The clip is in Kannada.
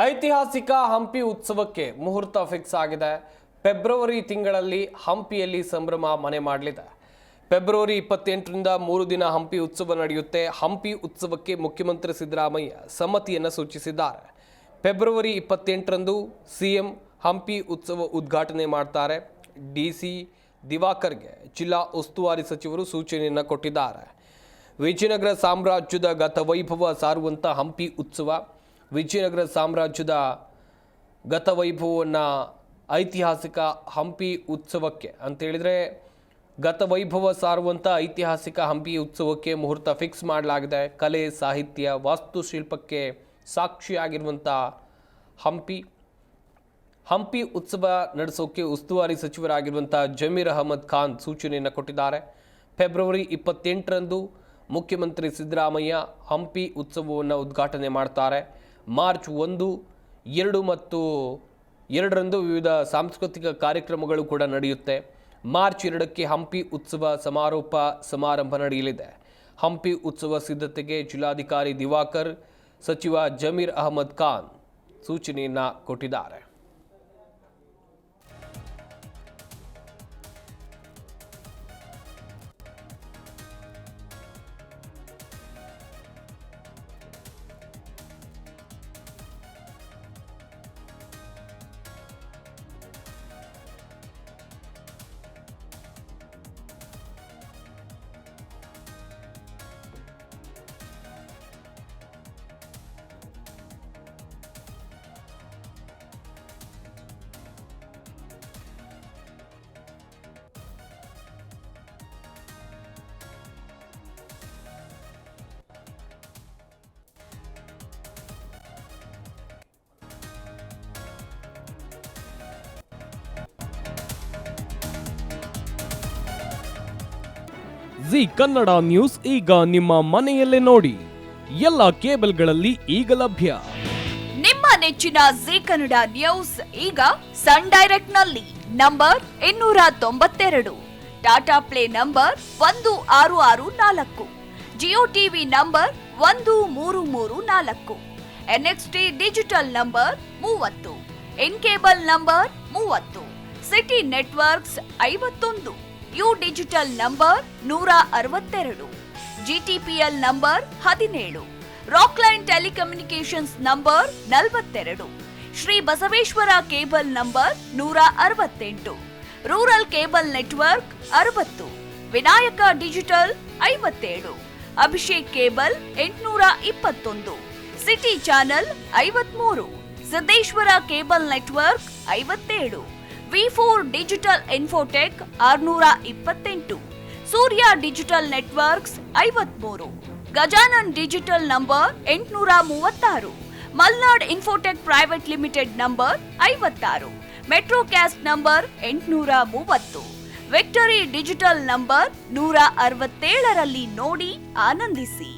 ಐತಿಹಾಸಿಕ ಹಂಪಿ ಉತ್ಸವಕ್ಕೆ ಮುಹೂರ್ತ ಫಿಕ್ಸ್ ಆಗಿದೆ. ಫೆಬ್ರವರಿ ತಿಂಗಳಲ್ಲಿ ಹಂಪಿಯಲ್ಲಿ ಸಂಭ್ರಮ ಮನೆ ಮಾಡಲಿದೆ. ಫೆಬ್ರವರಿ 28ರಿಂದ 3 ದಿನ ಹಂಪಿ ಉತ್ಸವ ನಡೆಯುತ್ತೆ. ಹಂಪಿ ಉತ್ಸವಕ್ಕೆ ಮುಖ್ಯಮಂತ್ರಿ ಸಿದ್ದರಾಮಯ್ಯ ಸಮ್ಮತಿಯನ್ನು ಸೂಚಿಸಿದ್ದಾರೆ. ಫೆಬ್ರವರಿ 28ರಂದು ಸಿಎಂ ಹಂಪಿ ಉತ್ಸವ ಉದ್ಘಾಟನೆ ಮಾಡ್ತಾರೆ. ಡಿಸಿ ದಿವಾಕರ್ಗೆ ಜಿಲ್ಲಾ ಉಸ್ತುವಾರಿ ಸಚಿವರು ಸೂಚನೆಯನ್ನು ಕೊಟ್ಟಿದ್ದಾರೆ. ವಿಜಯನಗರ ಸಾಮ್ರಾಜ್ಯದ ಗತವೈಭವ ಸಾರುವಂಥ ಹಂಪಿ ಉತ್ಸವ, ವಿಜಯನಗರ ಸಾಮ್ರಾಜ್ಯದ ಗತವೈಭವವನ್ನು ಐತಿಹಾಸಿಕ ಹಂಪಿ ಉತ್ಸವಕ್ಕೆ ಅಂತೇಳಿದರೆ ಗತವೈಭವ ಸಾರುವಂಥ ಐತಿಹಾಸಿಕ ಹಂಪಿ ಉತ್ಸವಕ್ಕೆ ಮುಹೂರ್ತ ಫಿಕ್ಸ್ ಮಾಡಲಾಗಿದೆ. ಕಲೆ, ಸಾಹಿತ್ಯ, ವಾಸ್ತುಶಿಲ್ಪಕ್ಕೆ ಸಾಕ್ಷಿಯಾಗಿರುವಂಥ ಹಂಪಿ ಉತ್ಸವ ನಡೆಸೋಕೆ ಉಸ್ತುವಾರಿ ಸಚಿವರಾಗಿರುವಂಥ ಜಮೀರ್ ಅಹಮದ್ ಖಾನ್ ಸೂಚನೆಯನ್ನು ಕೊಟ್ಟಿದ್ದಾರೆ. ಫೆಬ್ರವರಿ 28ರಂದು ಮುಖ್ಯಮಂತ್ರಿ ಸಿದ್ದರಾಮಯ್ಯ ಹಂಪಿ ಉತ್ಸವವನ್ನು ಉದ್ಘಾಟನೆ ಮಾಡ್ತಾರೆ. ಮಾರ್ಚ್ 1, 2 ಮತ್ತು 2ರಂದು ವಿವಿಧ ಸಾಂಸ್ಕೃತಿಕ ಕಾರ್ಯಕ್ರಮಗಳು ಕೂಡ ನಡೆಯುತ್ತೆ. ಮಾರ್ಚ್ 2ಕ್ಕೆ ಹಂಪಿ ಉತ್ಸವ ಸಮಾರೋಪ ಸಮಾರಂಭ ನಡೆಯಲಿದೆ. ಹಂಪಿ ಉತ್ಸವ ಸಿದ್ಧತೆಗೆ ಜಿಲ್ಲಾಧಿಕಾರಿ ದಿವಾಕರ್, ಸಚಿವ ಜಮೀರ್ ಅಹಮದ್ ಖಾನ್ ಸೂಚನೆಯನ್ನು ಕೊಟ್ಟಿದ್ದಾರೆ. ಜಿ ಕನ್ನಡ ನ್ಯೂಸ್ ಈಗ ನಿಮ್ಮ ಮನೆಯಲ್ಲೇ ನೋಡಿ. ಎಲ್ಲ ಕೇಬಲ್ಗಳಲ್ಲಿ ಈಗ ಲಭ್ಯ. ನಿಮ್ಮ ನೆಚ್ಚಿನ ಜಿ ಕನ್ನಡ ನ್ಯೂಸ್ ಈಗ ಸನ್ ಡೈರೆಕ್ಟ್ ನಲ್ಲಿ number 292, Tata play number 1664, Jio TV number 1334, NXT digital number 30, N cable number 30, city networks 51, U digital number 162, GTPL number 17, Rockline telecommunications number 42, Shri Basaveshwara cable number 168, rural cable network 60, Vinayaka digital 57, Abhishek cable 821, city channel 53, Siddeshwara cable network 57, V4 digital Infotech 628, ಸೂರ್ಯ digital networks 53, Gajanan digital number 836, Malnad Infotech private limited number 56, Metrocast number 830, Victory digital number 167ರಲ್ಲಿ ನೋಡಿ ಆನಂದಿಸಿ.